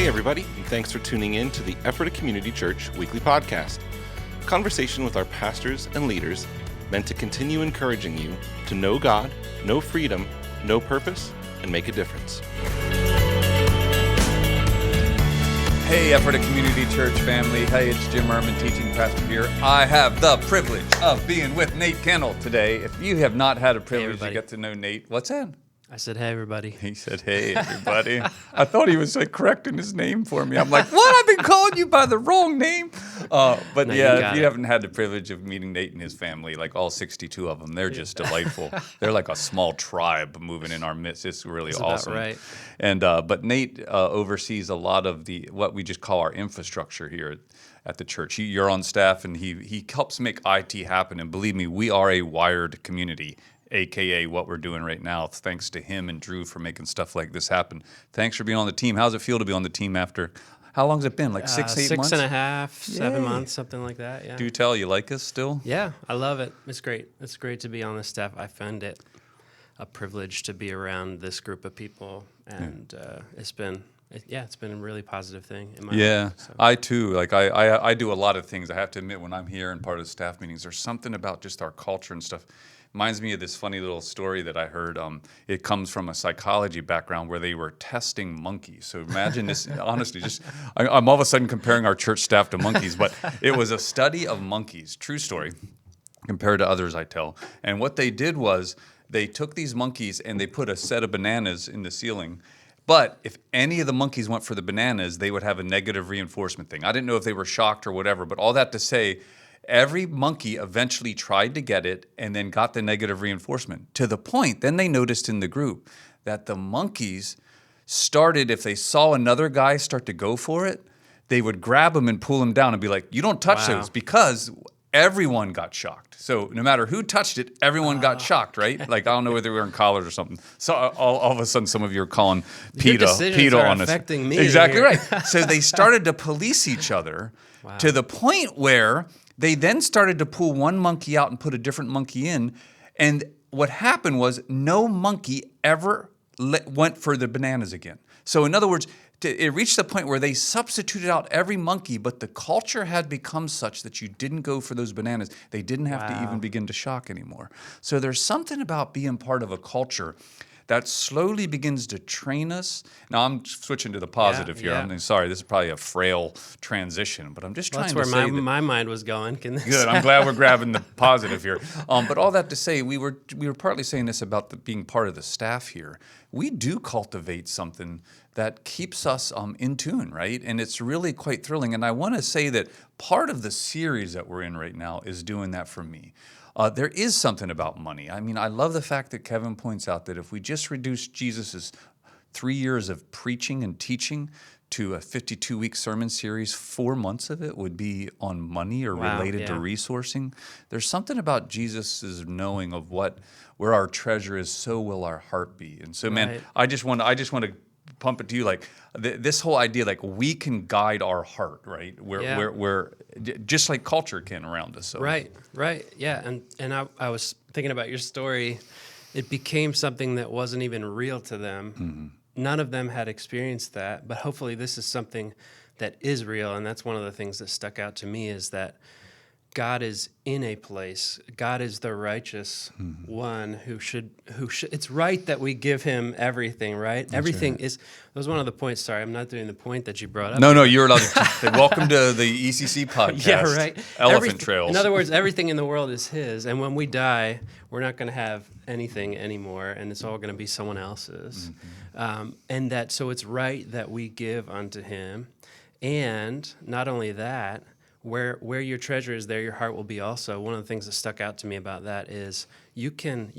Hey everybody, and thanks for tuning in to the Ephrata Community Church weekly podcast. Conversation with our pastors and leaders meant to continue encouraging you to know God, know freedom, know purpose, and make a difference. Hey Ephrata Community Church family. Hey, it's Jim Ehrman, teaching pastor here. I have the privilege of being with Nate Kennel today. If you have not had a privilege to get to know Nate, what's that? I said, hey, everybody. He said, hey, everybody. I thought he was like correcting his name for me. I'm like, what? I've been calling you by the wrong name. But no, yeah, if you haven't had the privilege of meeting Nate and his family, like all 62 of them, they're just delightful. They're like a small tribe moving in our midst. It's really awesome. About right. And but Nate oversees a lot of what we just call our infrastructure here at the church. You're on staff, and he helps make IT happen. And believe me, we are a wired community. AKA what we're doing right now. Thanks to him and Drew for making stuff like this happen. Thanks for being on the team. How's it feel to be on the team after, how long's it been? Like 6, 8 months? 6.5, 7 months, something like that, yeah. Do tell, you like us still? Yeah, I love it. It's great. It's great to be on the staff. I find it a privilege to be around this group of people, and it's been a really positive thing in my life. So. I too. Like I do a lot of things. I have to admit, when I'm here and part of the staff meetings, there's something about just our culture and stuff. Reminds me of this funny little story that I heard. It comes from a psychology background where they were testing monkeys. So imagine this, honestly, I'm all of a sudden comparing our church staff to monkeys, but it was a study of monkeys, true story, compared to others I tell. And what they did was they took these monkeys and they put a set of bananas in the ceiling. But if any of the monkeys went for the bananas, they would have a negative reinforcement thing. I didn't know if they were shocked or whatever, but all that to say, every monkey eventually tried to get it and then got the negative reinforcement. To the point, then they noticed in the group that the monkeys started, if they saw another guy start to go for it, they would grab him and pull him down and be like, you don't touch those, because everyone got shocked. So no matter who touched it, everyone got shocked, right? Like, I don't know whether we were in college or something. So all of a sudden, some of you are calling PETA on us. Affecting me exactly here. Right. So they started to police each other to the point where they then started to pull one monkey out and put a different monkey in. And what happened was no monkey ever went for the bananas again. So in other words, it reached the point where they substituted out every monkey, but the culture had become such that you didn't go for those bananas. They didn't have to even begin to shock anymore. So there's something about being part of a culture that slowly begins to train us. Now, I'm switching to the positive here. I'm sorry, this is probably a frail transition, but I'm just trying to say that's where my mind was going. Good, I'm glad we're grabbing the positive here. But all that to say, we were partly saying this about being part of the staff here. We do cultivate something that keeps us in tune, right? And it's really quite thrilling. And I want to say that part of the series that we're in right now is doing that for me. There is something about money. I mean, I love the fact that Kevin points out that if we just reduce Jesus's 3 years of preaching and teaching to a 52-week sermon series, 4 months of it would be on money or related to resourcing. There's something about Jesus's knowing of where our treasure is, so will our heart be. And so, man, I just want to pump it to you, like this whole idea, like we can guide our heart, right? We're just like culture can around us. So. Right, yeah. And I was thinking about your story. It became something that wasn't even real to them. Mm-hmm. None of them had experienced that, but hopefully this is something that is real. And that's one of the things that stuck out to me, is that God is in a place. God is the righteous one who should. It's right that we give him everything, right? That's everything right. That was one of the points. Sorry, I'm not doing the point that you brought up. No, you're allowed to say, welcome to the ECC podcast. Yeah, right. Elephant trails. In other words, everything in the world is his. And when we die, we're not going to have anything anymore, and it's all going to be someone else's. Mm-hmm. So it's right that we give unto him. And not only that, where your treasure is, there your heart will be also. One of the things that stuck out to me about that is you can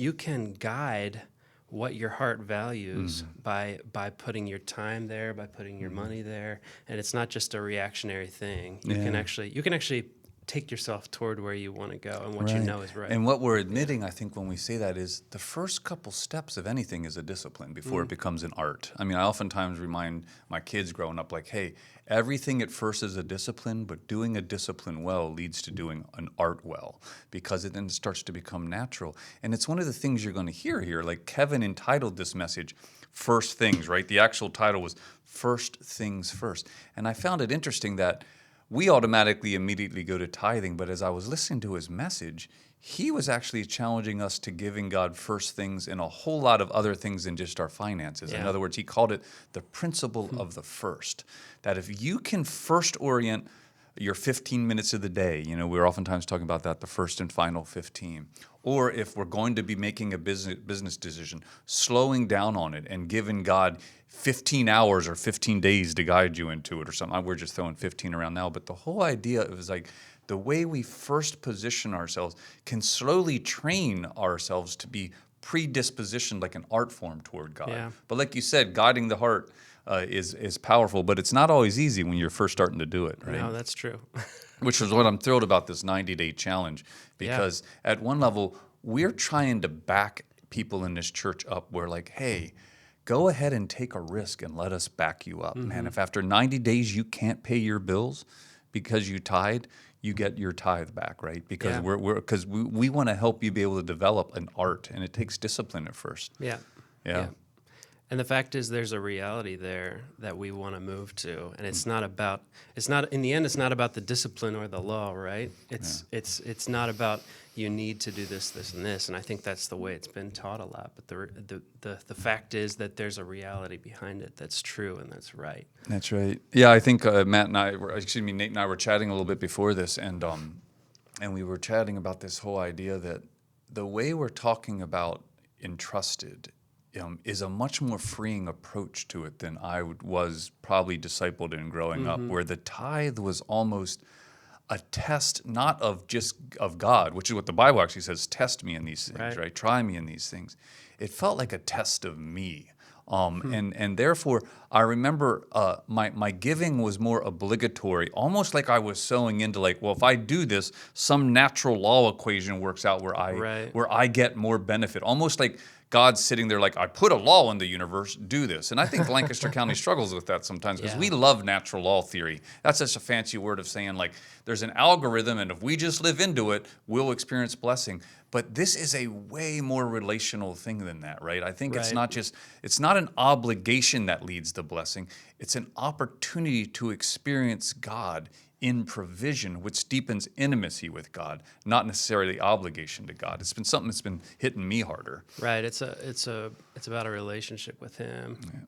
guide what your heart values by putting your time there, by putting your money there, and it's not just a reactionary thing. You can actually take yourself toward where you want to go and what you know is right. And what we're admitting, I think, when we say that is the first couple steps of anything is a discipline before it becomes an art. I mean, I oftentimes remind my kids growing up, like, hey, everything at first is a discipline, but doing a discipline well leads to doing an art well, because it then starts to become natural. And it's one of the things you're going to hear here. Like Kevin entitled this message, First Things, right? The actual title was first things first. And I found it interesting that we automatically immediately go to tithing, but as I was listening to his message, he was actually challenging us to giving God first things in a whole lot of other things than just our finances. In Yeah. other words, he called it the principle of the first. That if you can first orient your 15 minutes of the day, we're oftentimes talking about that, the first and final 15. Or if we're going to be making a business decision, slowing down on it and giving God 15 hours or 15 days to guide you into it or something. We're just throwing 15 around now. But the whole idea is like the way we first position ourselves can slowly train ourselves to be predispositioned like an art form toward God. Yeah. But like you said, guiding the heart is powerful, but it's not always easy when you're first starting to do it, right? No, that's true. Which is what I'm thrilled about this 90-day challenge, because at one level, we're trying to back people in this church up. We're like, hey, go ahead and take a risk and let us back you up. Man, if after 90 days you can't pay your bills because you tithe, you get your tithe back, right? Because we want to help you be able to develop an art, and it takes discipline at first. Yeah. And the fact is, there's a reality there that we want to move to, and it's not in the end, it's not about the discipline or the law, right? It's not about you need to do this, this, and this, and I think that's the way it's been taught a lot. But the fact is that there's a reality behind it that's true and that's right. That's right. Yeah, I think Nate and I were chatting a little bit before this, and we were chatting about this whole idea that the way we're talking about entrusted is a much more freeing approach to it than I was probably discipled in growing up, where the tithe was almost a test, not of God, which is what the Bible actually says, test me in these things, right? Try me in these things. It felt like a test of me. And therefore, I remember my giving was more obligatory, almost like I was sewing into like, well, if I do this, some natural law equation works out where I get more benefit, almost like God's sitting there like, I put a law in the universe, do this. And I think Lancaster County struggles with that sometimes because we love natural law theory. That's just a fancy word of saying like, there's an algorithm and if we just live into it, we'll experience blessing. But this is a way more relational thing than that, right? I think it's not an obligation that leads to blessing. It's an opportunity to experience God in provision, which deepens intimacy with God, not necessarily obligation to God. It's been something that's been hitting me harder. Right. It's about a relationship with Him. Yeah.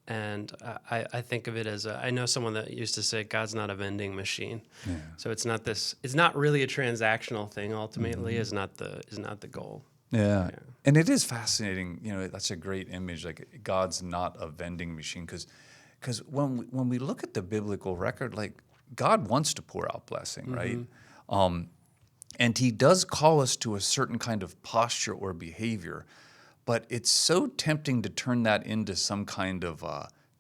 And I think of it as I know someone that used to say God's not a vending machine. Yeah. So it's not really a transactional thing ultimately, is not the goal. Yeah. And it is fascinating, that's a great image, like God's not a vending machine, because when we look at the biblical record, like God wants to pour out blessing, right? And He does call us to a certain kind of posture or behavior, but it's so tempting to turn that into some kind of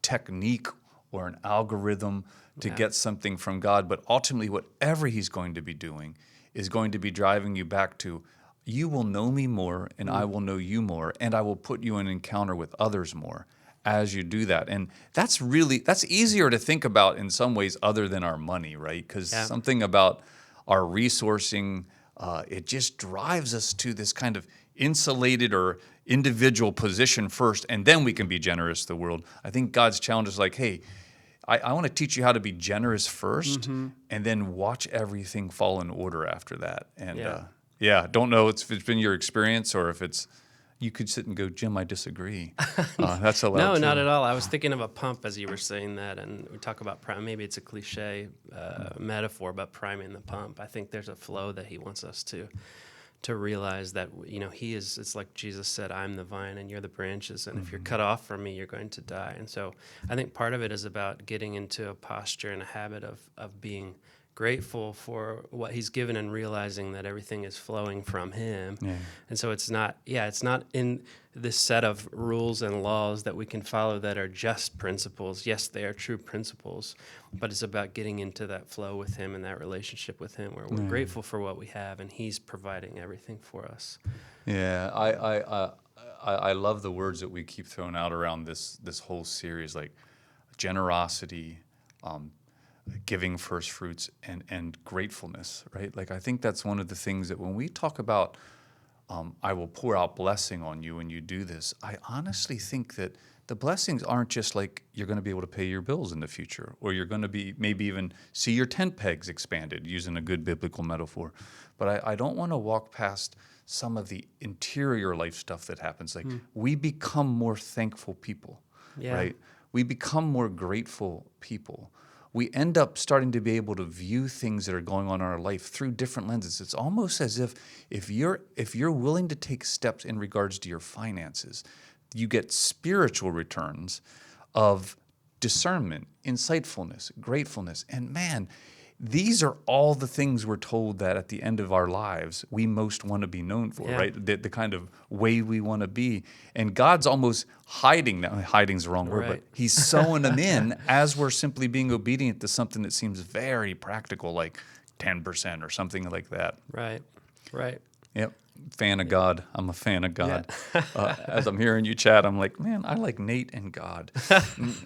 technique or an algorithm to get something from God. But ultimately, whatever He's going to be doing is going to be driving you back to, you will know me more and I will know you more, and I will put you in encounter with others more as you do that. And that's easier to think about in some ways other than our money, right? Because something about our resourcing, it just drives us to this kind of insulated or individual position first, and then we can be generous to the world. I think God's challenge is like, hey, I want to teach you how to be generous first, and then watch everything fall in order after that. And don't know if it's been your experience or if it's, you could sit and go, Jim, I disagree. That's allowed. No, too. not at all. I was thinking of a pump as you were saying that, and we talk about maybe it's a cliche metaphor, but priming the pump. I think there's a flow that He wants us to realize that, He is, it's like Jesus said, I'm the vine and you're the branches, and if you're cut off from me, you're going to die. And so I think part of it is about getting into a posture and a habit of being grateful for what He's given and realizing that everything is flowing from Him. Yeah. And so it's not in this set of rules and laws that we can follow that are just principles. Yes, they are true principles, but it's about getting into that flow with Him and that relationship with Him where we're grateful for what we have and He's providing everything for us. Yeah, I love the words that we keep throwing out around this whole series, like generosity, giving first fruits, and gratefulness, right? Like, I think that's one of the things that when we talk about I will pour out blessing on you when you do this, I honestly think that the blessings aren't just like you're going to be able to pay your bills in the future, or you're going to be maybe even see your tent pegs expanded, using a good biblical metaphor. But I don't want to walk past some of the interior life stuff that happens. Like we become more thankful people, right? We become more grateful people. We end up starting to be able to view things that are going on in our life through different lenses. It's almost as if you're willing to take steps in regards to your finances, you get spiritual returns of discernment, insightfulness, gratefulness. And man, these are all the things we're told that at the end of our lives we most want to be known for, right? The kind of way we want to be. And God's almost hiding them. Hiding's the wrong word, but he's sewing them in as we're simply being obedient to something that seems very practical, like 10% or something like that. Right. Yep. Fan of God. I'm a fan of God. Yeah. As I'm hearing you chat, I'm like, man, I like Nate and God.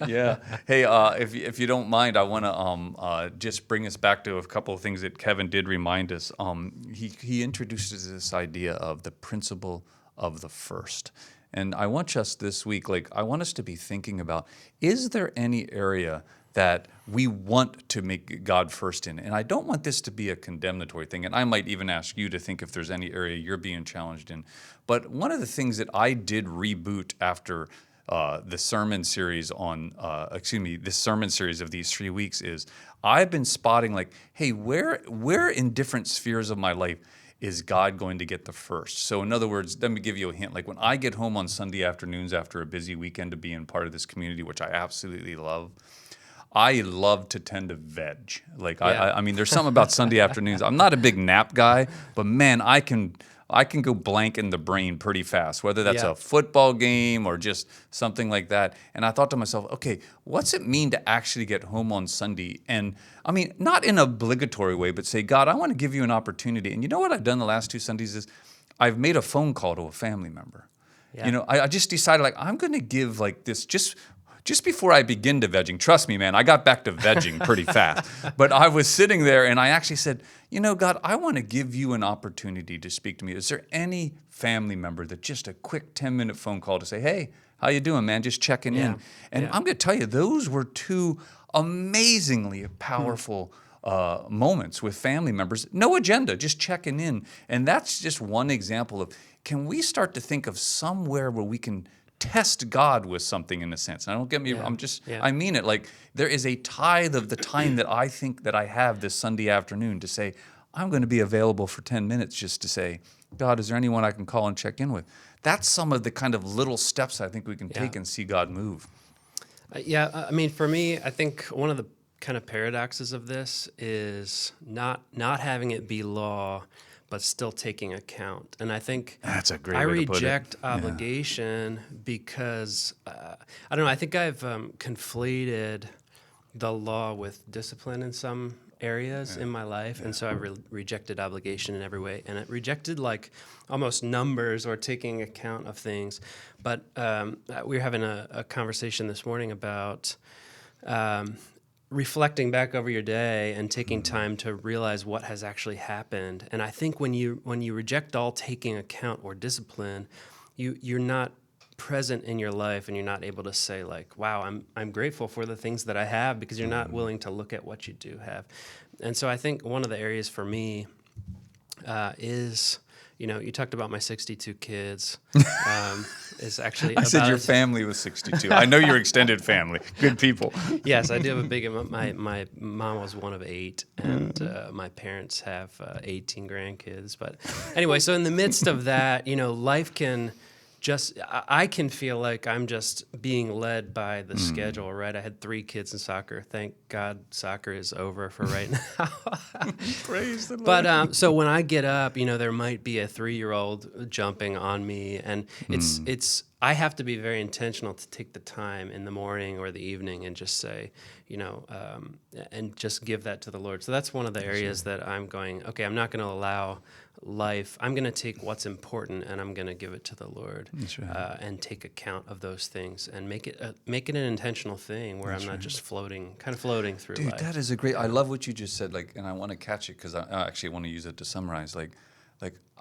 Yeah. Hey, if you don't mind, I want to just bring us back to a couple of things that Kevin did remind us. He introduces this idea of the principle of the first. And I want us this week, I want us to be thinking about, is there any area that we want to make God first in? And I don't want this to be a condemnatory thing. And I might even ask you to think if there's any area you're being challenged in. But one of the things that I did reboot after the sermon series this sermon series of these 3 weeks is I've been spotting hey, where in different spheres of my life is God going to get the first? So in other words, let me give you a hint. When I get home on Sunday afternoons after a busy weekend to being part of this community, which I absolutely love, I love to tend to veg. I mean, there's something about Sunday afternoons. I'm not a big nap guy, but man, I can go blank in the brain pretty fast, whether that's a football game or just something like that. And I thought to myself, okay, what's it mean to actually get home on Sunday? And I mean, not in an obligatory way, but say, God, I want to give you an opportunity. And you know what I've done the last 2 Sundays is I've made a phone call to a family member. Yeah. I just decided I'm going to give this just before I begin to vegging. Trust me, man, I got back to vegging pretty fast. But I was sitting there and I actually said, God, I want to give you an opportunity to speak to me. Is there any family member that just a quick 10-minute phone call to say, hey, how you doing, man? Just checking in. And I'm going to tell you, those were 2 amazingly powerful moments with family members. No agenda, just checking in. And that's just one example of, can we start to think of somewhere where we can test God with something in a sense? And don't get me wrong, I mean it. There is a tithe of the time that I think that I have this Sunday afternoon to say, I'm going to be available for 10 minutes just to say, God, is there anyone I can call and check in with? That's some of the kind of little steps I think we can take and see God move. I mean, for me, I think one of the kind of paradoxes of this is not having it be law, but still taking account. And I think that's a great I way to put it. reject obligation because, I don't know, I think I've conflated the law with discipline in some areas in my life. And so I rejected obligation in every way. And it rejected almost numbers or taking account of things. But we were having a conversation this morning about reflecting back over your day and taking time to realize what has actually happened. And I think when you reject all taking account or discipline, you're not present in your life, and you're not able to say wow, I'm grateful for the things that I have, because you're not willing to look at what you do have. And so I think one of the areas for me is, you talked about my 62 kids. Is actually I said your family was 62. I know your extended family. Good people. Yes, I do have a big. My mom was one of 8, and my parents have 18 grandkids. But anyway, so in the midst of that, life can I can feel like I'm just being led by the schedule, right? I had 3 kids in soccer. Thank God soccer is over for right now. Praise the Lord. But so when I get up, there might be a 3-year-old jumping on me, and it's I have to be very intentional to take the time in the morning or the evening and just say, and just give that to the Lord. So that's one of the areas that I'm going, okay, I'm not going to allow life. I'm going to take what's important and I'm going to give it to the Lord, and take account of those things and make it an intentional thing where I'm not just floating through Dude, life. that is a great. I love what you just said. And I want to catch it because I actually want to use it to summarize.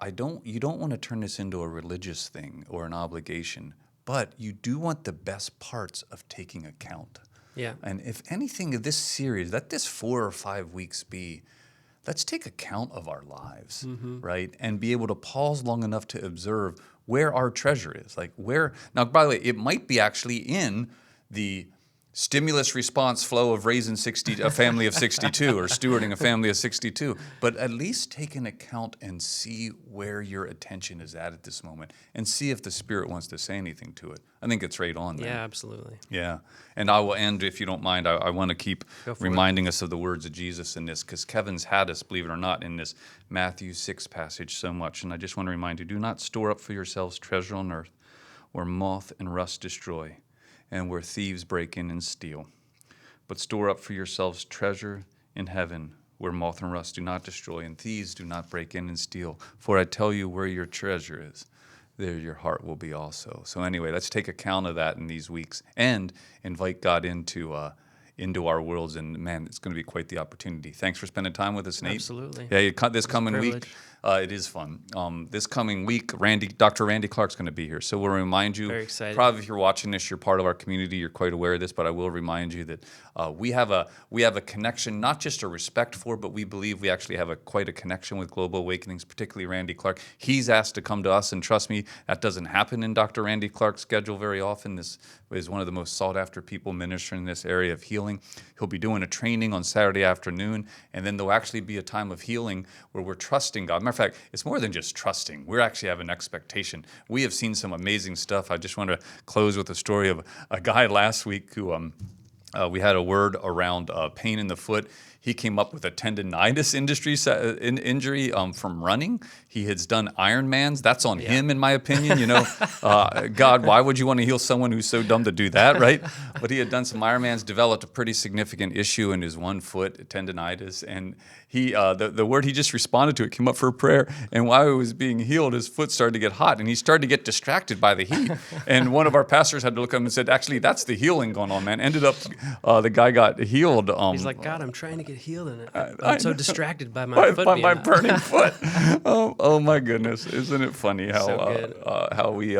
You don't want to turn this into a religious thing or an obligation, but you do want the best parts of taking account. Yeah. And if anything of this series, let this 4 or 5 weeks be, let's take account of our lives, right? And be able to pause long enough to observe where our treasure is. Like where, now, by the way, it might be actually in the stimulus response flow of raising a family of 62 or stewarding a family of 62, but at least take an account and see where your attention is at this moment and see if the Spirit wants to say anything to it. I think it's right on there. Yeah, absolutely. Yeah. And I will end, if you don't mind, I want to keep Go for reminding us of the words of Jesus in this, because Kevin's had us, believe it or not, in this Matthew 6 passage so much. And I just want to remind you, do not store up for yourselves treasure on earth where moth and rust destroy and where thieves break in and steal. But store up for yourselves treasure in heaven, where moth and rust do not destroy, and thieves do not break in and steal. For I tell you, where your treasure is, there your heart will be also. So anyway, let's take account of that in these weeks and invite God into our worlds. And man, it's going to be quite the opportunity. Thanks for spending time with us, Nate. Absolutely. Yeah, this coming week. It is fun. This coming week, Dr. Randy Clark's going to be here. So we'll remind you. Very excited. Probably if you're watching this, you're part of our community. You're quite aware of this, but I will remind you that we have a connection, not just a respect for, but we believe we actually have quite a connection with Global Awakenings, particularly Randy Clark. He's asked to come to us, and trust me, that doesn't happen in Dr. Randy Clark's schedule very often. This is one of the most sought after people ministering in this area of healing. He'll be doing a training on Saturday afternoon, and then there'll actually be a time of healing where we're trusting God. Matter of fact, it's more than just trusting. We actually have an expectation. We have seen some amazing stuff. I just want to close with a story of a guy last week who we had a word around pain in the foot. He came up with a tendonitis injury from running. He has done Ironmans. That's on him, in my opinion. You know, God, why would you want to heal someone who's so dumb to do that, right? But he had done some Ironmans, developed a pretty significant issue in his one foot, tendonitis, and he the word he just responded to it came up for a prayer. And while he was being healed, his foot started to get hot, and he started to get distracted by the heat. And one of our pastors had to look at him and said, "Actually, that's the healing going on, man." Ended up, the guy got healed. He's like, God, I'm trying to get healed in it. I'm so distracted by my foot. By my burning foot. Oh my goodness! Isn't it funny how we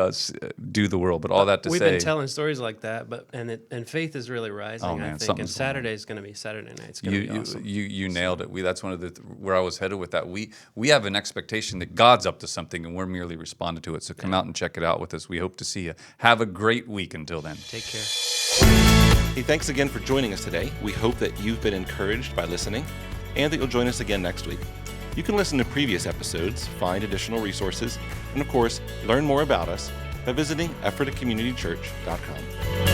do the world? But all that to we've say, been telling stories like that, and faith is really rising. Oh, man, I think, and something's going on. Saturday's going to be Saturday night. It's going to be awesome. You nailed it. That's one of where I was headed with that. We have an expectation that God's up to something, and we're merely responding to it. So come out and check it out with us. We hope to see you. Have a great week until then. Take care. Hey, thanks again for joining us today. We hope that you've been encouraged by listening and that you'll join us again next week. You can listen to previous episodes, find additional resources, and of course, learn more about us by visiting EphphatACommunityChurch.com.